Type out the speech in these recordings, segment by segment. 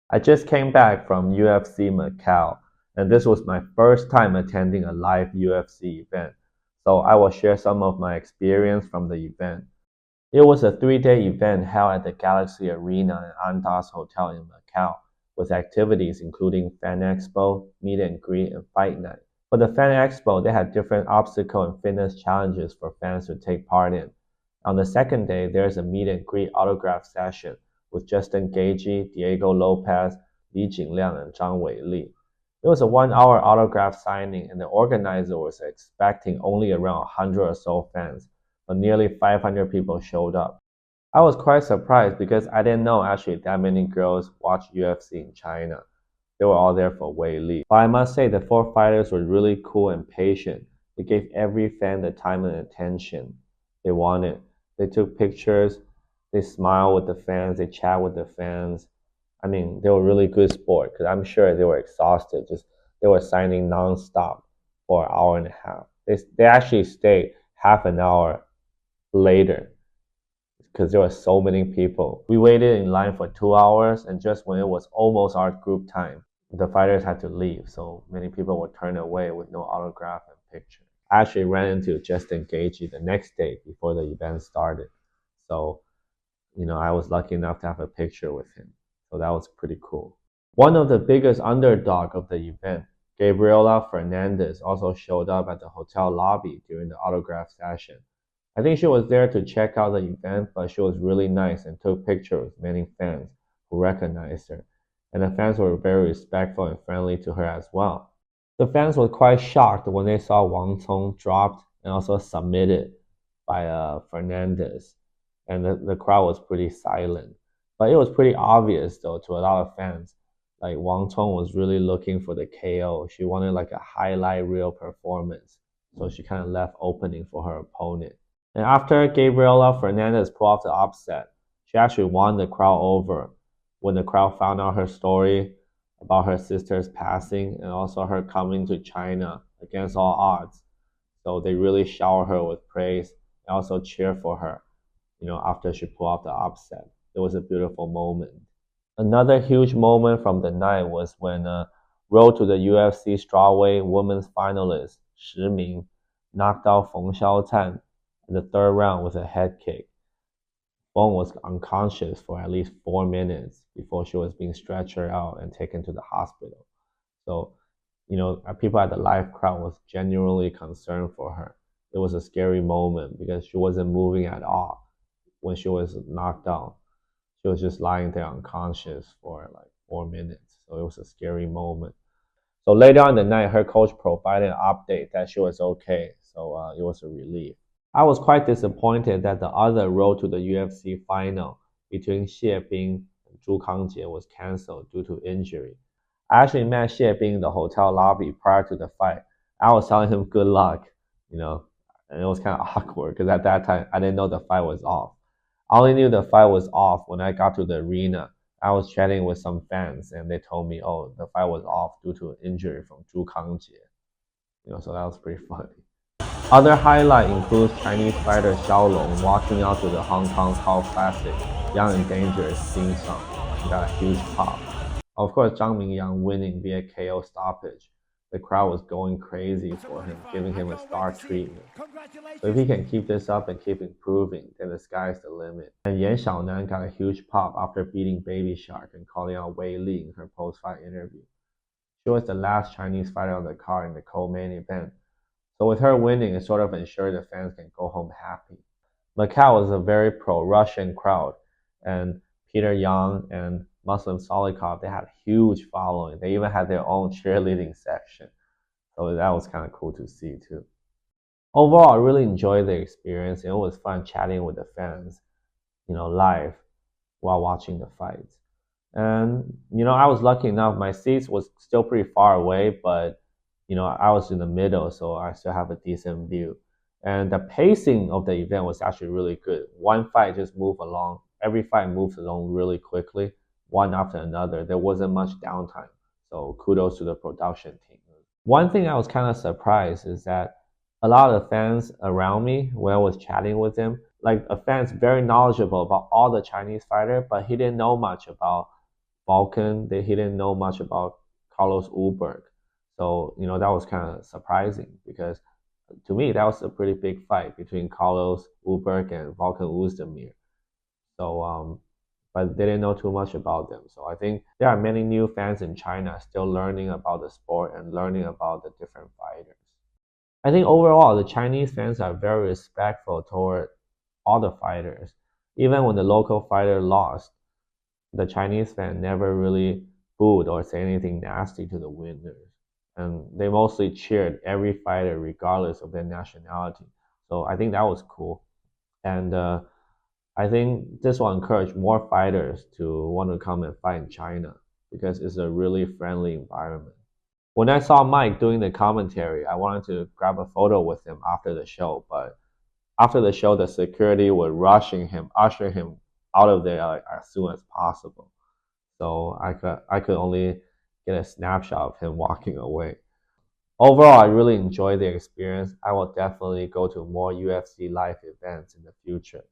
I just came back from UFC Macau, and this was my first time attending a live UFC event. So I will share some of my experience from the event. It was a 3-day event held at the Galaxy Arena and Andaz Hotel in Macau, with activities including Fan Expo, Meet and Greet, and Fight Night. For the Fan Expo, they had different obstacle and fitness challenges for fans to take part in. On the second day, there's a meet and greet autograph session with Justin Gaethje, Diego Lopez, Li Jingliang, and Zhang Weili. It was a 1-hour autograph signing, and the organizer was expecting only around 100 or so fans, but nearly 500 people showed up. I was quite surprised because I didn't know actually that many girls watch UFC in China. They were all there for Wei Li. But I must say the four fighters were really cool and patient. They gave every fan the time and attention they wanted. They took pictures, they smiled with the fans, they chat with the fans. I mean, they were really good sport because I'm sure they were exhausted. Just they were signing nonstop for an hour and a half. They actually stayed half an hour later because there were so many people. We waited in line for 2 hours, and just when it was almost our group time, the fighters had to leave. So many people were turned away with no autograph and picture. I actually ran into Justin Gaethje the next day before the event started. So, I was lucky enough to have a picture with him. So that was pretty cool. One of the biggest underdog of the event, Gabriela Fernandez, also showed up at the hotel lobby during the autograph session. I think she was there to check out the event, but she was really nice and took pictures with many fans who recognized her. And the fans were very respectful and friendly to her as well. The fans were quite shocked when they saw Wang Cong dropped and also submitted by Fernandez, and the crowd was pretty silent. But it was pretty obvious though to a lot of fans. Like Wang Cong was really looking for the KO. She wanted like a highlight reel performance, so she kind of left opening for her opponent. And after Gabriela Fernandez pulled off the upset, she actually won the crowd over when the crowd found out her story about her sister's passing and also her coming to China against all odds. So they really shower her with praise and also cheer for her, after she pulled off the upset. It was a beautiful moment. Another huge moment from the night was when Road to the UFC strawweight women's finalist Shi Ming knocked out Feng Xiaotan in the third round with a head kick. Feng was unconscious for at least 4 minutes before she was being stretchered out and taken to the hospital. So, people at the live crowd was genuinely concerned for her. It was a scary moment because she wasn't moving at all when she was knocked out. She was just lying there unconscious for like 4 minutes. So it was a scary moment. So later on the night, her coach provided an update that she was okay. So it was a relief. I was quite disappointed that the other road to the UFC final between Xie Bing and Zhu Kangjie was canceled due to injury. I actually met Xie Bing in the hotel lobby prior to the fight. I was telling him good luck, and it was kind of awkward because at that time I didn't know the fight was off. I only knew the fight was off when I got to the arena. I was chatting with some fans and they told me, oh, the fight was off due to an injury from Zhu Kangjie. So that was pretty funny. Other highlight includes Chinese fighter Xiao Long walking out to the Hong Kong Call Classic Young and Dangerous theme song and got a huge pop. Of course, Zhang Mingyang winning via KO stoppage. The crowd was going crazy for him, giving him a star treatment. So if he can keep this up and keep improving, then the sky's the limit. And Yan Xiaonan got a huge pop after beating Baby Shark and calling out Wei Li in her post-fight interview. She was the last Chinese fighter on the card in the co-main event. So with her winning, it sort of ensured the fans can go home happy. Macau was a very pro-Russian crowd, and Peter Yang and Muslim Solikov, they had a huge following. They even had their own cheerleading section. So that was kind of cool to see too. Overall, I really enjoyed the experience, and it was fun chatting with the fans, live while watching the fights. And, I was lucky enough, my seats was still pretty far away, but I was in the middle, so I still have a decent view. And the pacing of the event was actually really good. One fight just moved along. Every fight moves along really quickly, one after another. There wasn't much downtime. So kudos to the production team. One thing I was kind of surprised is that a lot of the fans around me, when I was chatting with them, like a fan's very knowledgeable about all the Chinese fighter, but he didn't know much about Vulcan, he didn't know much about Carlos Ulberg. So, that was kind of surprising because to me, that was a pretty big fight between Carlos Ulberg and Vulcan Oezdemir. So, but they didn't know too much about them. So I think there are many new fans in China still learning about the sport and learning about the different fighters. I think overall, the Chinese fans are very respectful toward all the fighters. Even when the local fighter lost, the Chinese fan never really booed or say anything nasty to the winners. And they mostly cheered every fighter regardless of their nationality. So I think that was cool. And I think this will encourage more fighters to want to come and fight in China because it's a really friendly environment. When I saw Mike doing the commentary, I wanted to grab a photo with him after the show, but after the show, the security were rushing him, ushering him out of there like, as soon as possible. So I could only get a snapshot of him walking away. Overall, I really enjoyed the experience. I will definitely go to more UFC live events in the future.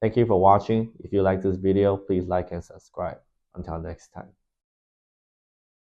Thank you for watching. If you like this video, please like and subscribe. Until next time.